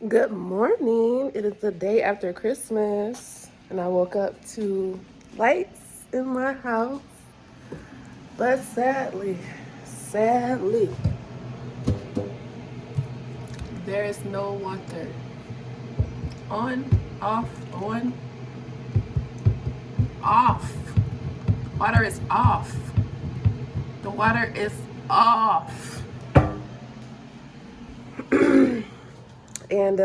Good morning. It is the day after Christmas, and I woke up to lights in my house. But sadly, there is no water. On, off, on, off. Water is off. The water is off. And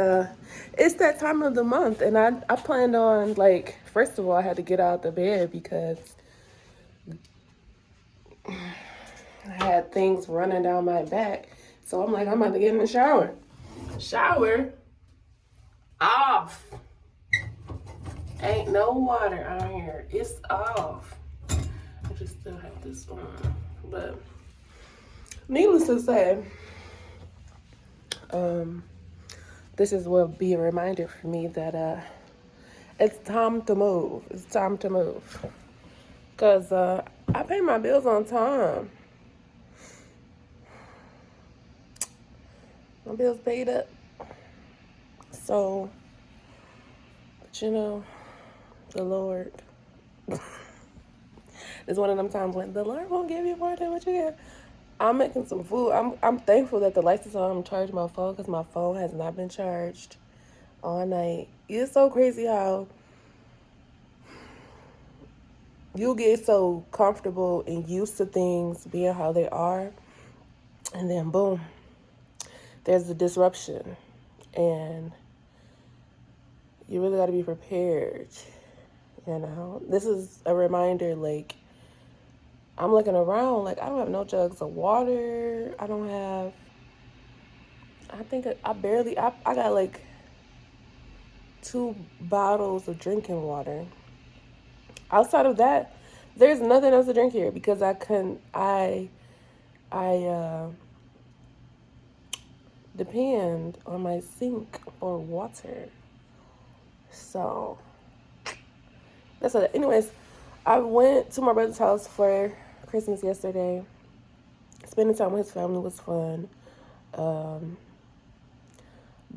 it's that time of the month, and I planned on, like, first of all, I had to get out of the bed because I had things running down my back. So I'm like, I'm about to get in the shower. Shower off. Ain't no water out here. It's off. I just still have this on. But needless to say, um, this is will be a reminder for me that it's time to move. It's time to move. Cause I pay my bills on time. My bills paid up. So, but the Lord. It's one of them times when the Lord won't give you more than what you get. I'm making some food. I'm thankful that the lights is on. I'm charging my phone because my phone has not been charged all night. It's so crazy how you get so comfortable and used to things being how they are, and then boom, there's a disruption, and you really got to be prepared. This is a reminder. Like, I'm looking around, like, I don't have no jugs of water. I don't have. I think I barely. I got like 2 bottles of drinking water. Outside of that, there's nothing else to drink here because I couldn't. I depend on my sink for water. So that's it. Anyways, I went to my brother's house for Christmas yesterday. Spending time with his family was fun.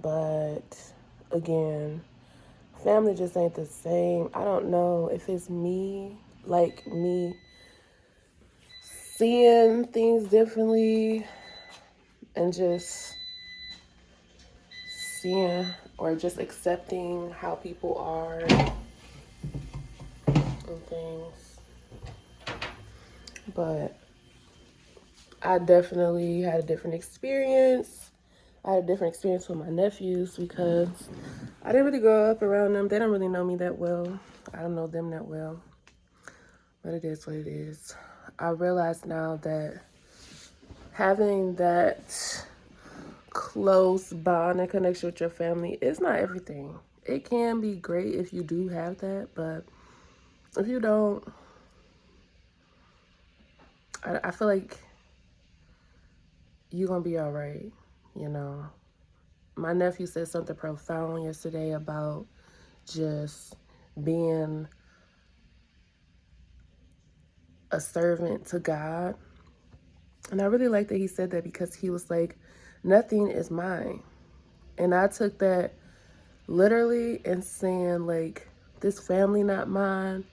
But again, family just ain't the same. I don't know if it's me, like me seeing things differently and just seeing or just accepting how people are and things. But I definitely had a different experience. I had a different experience with my nephews because I didn't really grow up around them. They don't really know me that well. I don't know them that well. But it is what it is. I realize now that having that close bond and connection with your family is not everything. It can be great if you do have that, but if you don't, I feel like you're gonna be all right. You know, my nephew said something profound yesterday about just being a servant to God. And I really like that he said that because he was like, nothing is mine. And I took that literally and saying, like, this family not mine,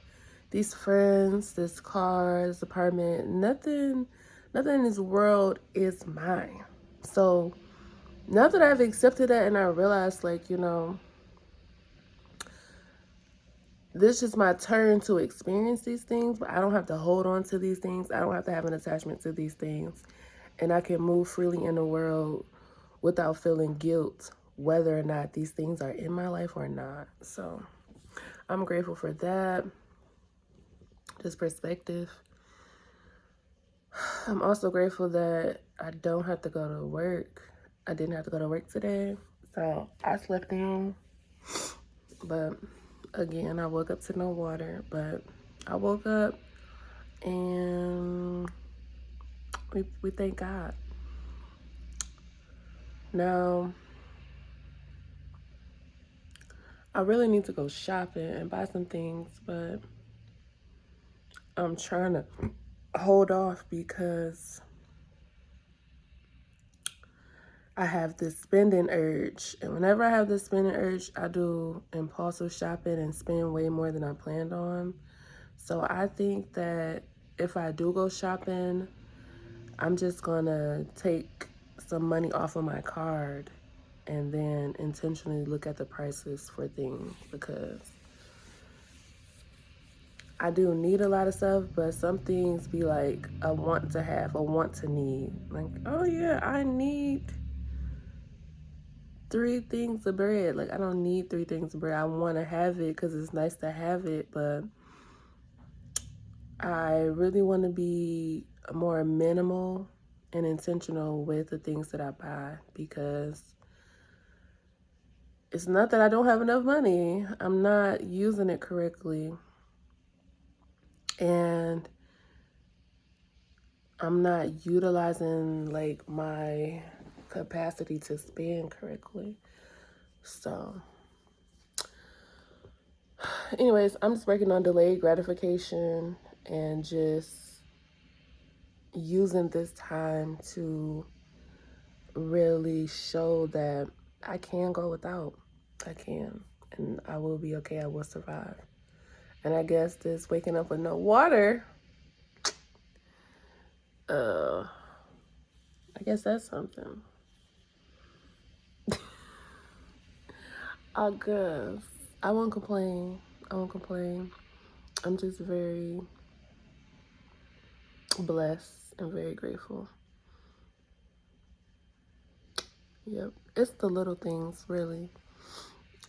these friends, this car, this apartment, nothing in this world is mine. So now that I've accepted that and I realized, like, this is my turn to experience these things, but I don't have to hold on to these things. I don't have to have an attachment to these things. And I can move freely in the world without feeling guilt, whether or not these things are in my life or not. So I'm grateful for that, this perspective. I'm also grateful that I don't have to go to work. I didn't have to go to work today. So I slept in. But again, I woke up to no water. But I woke up and we thank God. Now, I really need to go shopping and buy some things, but I'm trying to hold off because I have this spending urge. And whenever I have this spending urge, I do impulsive shopping and spend way more than I planned on. So I think that if I do go shopping, I'm just gonna take some money off of my card and then intentionally look at the prices for things, because I do need a lot of stuff, but some things be like a want to have, a want to need. Like, oh yeah, I need 3 things of bread. Like, I don't need 3 things of bread. I want to have it because it's nice to have it, but I really want to be more minimal and intentional with the things that I buy, because it's not that I don't have enough money. I'm not using it correctly. And I'm not utilizing like my capacity to spend correctly. So, anyways, I'm just working on delayed gratification and just using this time to really show that I can go without. I can. And I will be okay. I will survive. And I guess this waking up with no water, I guess that's something. I guess. I won't complain. I won't complain. I'm just very blessed and very grateful. Yep. It's the little things, really.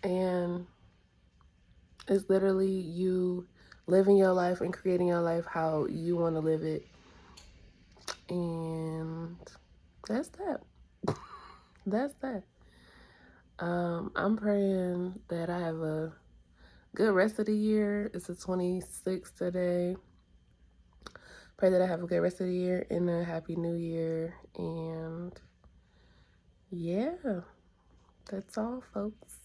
And it's literally you living your life and creating your life how you want to live it. And that's that. That's that. I'm praying that I have a good rest of the year. It's the 26th today. Pray that I have a good rest of the year and a happy new year. And yeah, that's all, folks.